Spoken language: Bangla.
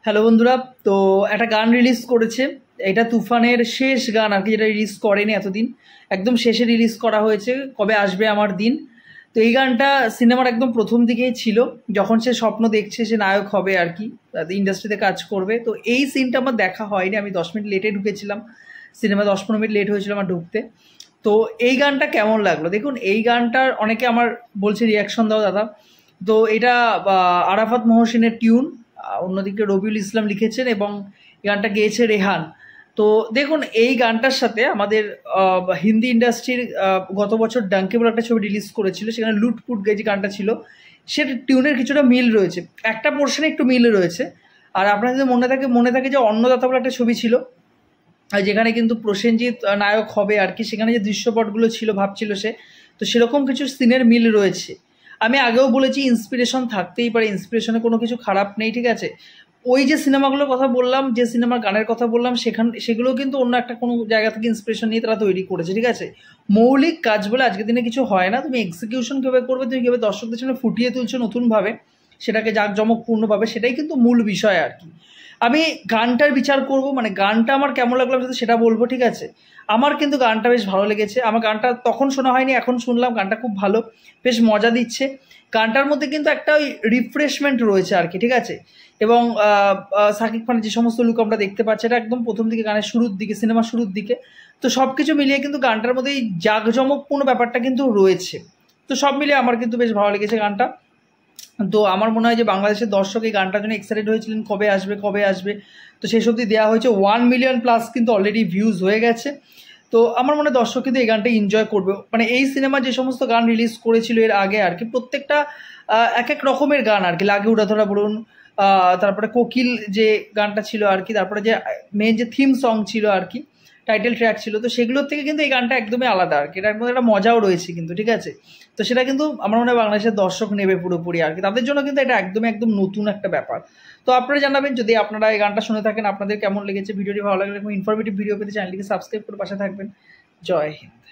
হ্যালো বন্ধুরা, তো একটা গান রিলিজ করেছে। এটা তুফানের শেষ গান আর কি, যেটা রিলিজ করেনি এতদিন, একদম শেষে রিলিজ করা হয়েছে। কবে আসবে আমার দিন। তো এই গানটা সিনেমার একদম প্রথম দিকেই ছিল, যখন সে স্বপ্ন দেখছে সে নায়ক হবে আর কি, ইন্ডাস্ট্রিতে কাজ করবে। তো এই সিনটা আমার দেখা হয়নি, আমি 10 মিনিট লেটে ঢুকেছিলাম সিনেমা, 10-15 মিনিট লেট হয়েছিল আমার ঢুকতে। তো এই গানটা কেমন লাগলো দেখুন। এই গানটার অনেকে আমার বলছে রিয়াকশন দাও দাদা। তো এটা আরাফাত মহসিনের টিউন, অন্যদিকে রবিউল ইসলাম লিখেছেন এবং এই গানটা গেয়েছে রেহান। তো দেখুন, এই গানটার সাথে আমাদের হিন্দি ইন্ডাস্ট্রির গত বছর ডাঙ্কি বলে একটা ছবি রিলিজ করেছিল, সেখানে লুটপুট গে যে গানটা ছিল, সেটা টিউনের কিছুটা মিল রয়েছে, একটা পোর্শনে একটু মিল রয়েছে। আর আপনার যদি মনে থাকে যে অন্নদাতা বলে একটা ছবি ছিল, যেখানে কিন্তু প্রসেনজিৎ নায়ক হবে আর কি, সেখানে যে দৃশ্যপটগুলো ছিল ভাবছিল সে, তো সেরকম কিছু সিনের মিল রয়েছে। আমি আগেও বলেছি ইন্সপিরেশন থাকতেই পারে, ইন্সপিরেশনে কোনো কিছু খারাপ নেই, ঠিক আছে। ওই যে সিনেমাগুলোর কথা বললাম, যে সিনেমার গানের কথা বললাম, সেগুলো কিন্তু অন্য একটা কোনো জায়গা থেকে ইন্সপিরেশন নিয়ে তারা তৈরি করেছে, ঠিক আছে। মৌলিক কাজ বলে আজকের দিনে কিছু হয় না। তুমি এক্সিকিউশন কীভাবে করবে, তুমি কীভাবে দর্শকদের সামনে ফুটিয়ে তুলছো নতুনভাবে, সেটাকে জাঁকজমকপূর্ণভাবে, সেটাই কিন্তু মূল বিষয় আর কি। আমি গানটার বিচার করব, মানে গানটা আমার কেমন লাগলো আমি সেটা বলবো, ঠিক আছে। আমার কিন্তু গানটা বেশ ভালো লেগেছে। আমার গানটা তখন শোনা হয়নি, এখন শুনলাম, গানটা খুব ভালো, বেশ মজা দিচ্ছে। গানটার মধ্যে কিন্তু একটা ওই রিফ্রেশমেন্ট রয়েছে আর কি, ঠিক আছে। এবং শাকিব খানের যে সমস্ত লুক আমরা দেখতে পাচ্ছি, এটা একদম প্রথম দিকে, গানের শুরুর দিকে, সিনেমার শুরুর দিকে। তো সব কিছু মিলিয়ে কিন্তু গানটার মধ্যে এই জাঁকজমকপূর্ণ ব্যাপারটা কিন্তু রয়েছে। তো সব মিলিয়ে আমার কিন্তু বেশ ভালো লেগেছে গানটা। তো আমার মনে হয় যে বাংলাদেশের দর্শক এই গানটার জন্য এক্সাইটেড হয়েছিলেন, কবে আসবে কবে আসবে। তো সেই সত্যি দেওয়া হয়েছে, 1 মিলিয়ন+ কিন্তু অলরেডি ভিউজ হয়ে গেছে। তো আমার মনে হয় দর্শক কিন্তু এই গানটা এনজয় করবে। মানে এই সিনেমা যে সমস্ত গান রিলিজ করেছিল এর আগে আর কি, প্রত্যেকটা এক এক রকমের গান আর কি, লাগে উড়াধরা বলুন, তারপরে কোকিল যে গানটা ছিল আর কি, তারপরে যে মেন যে থিম সং ছিল আর কি, টাইটেল ট্র্যাক ছিল, তো সেগুলোর থেকে কিন্তু এই গানটা একদমই আলাদা আর কি। এটার মধ্যে একটা মজাও রয়েছে কিন্তু, ঠিক আছে। তো সেটা কিন্তু আমার মনে হয় বাংলাদেশের দর্শক নেবে পুরোপুরি আর কি, তাদের জন্য কিন্তু এটা একদম নতুন একটা ব্যাপার। তো আপনারা জানাবেন যদি আপনারা এই গানটা শুনে থাকেন, আপনাদের কেমন লেগেছে। ভিডিওটি ভালো লাগলে এবং ইনফরমেটিভ ভিডিও পেতে চ্যানেলটিকে সাবস্ক্রাইব করে পাশে থাকবেন। জয় হিন্দ।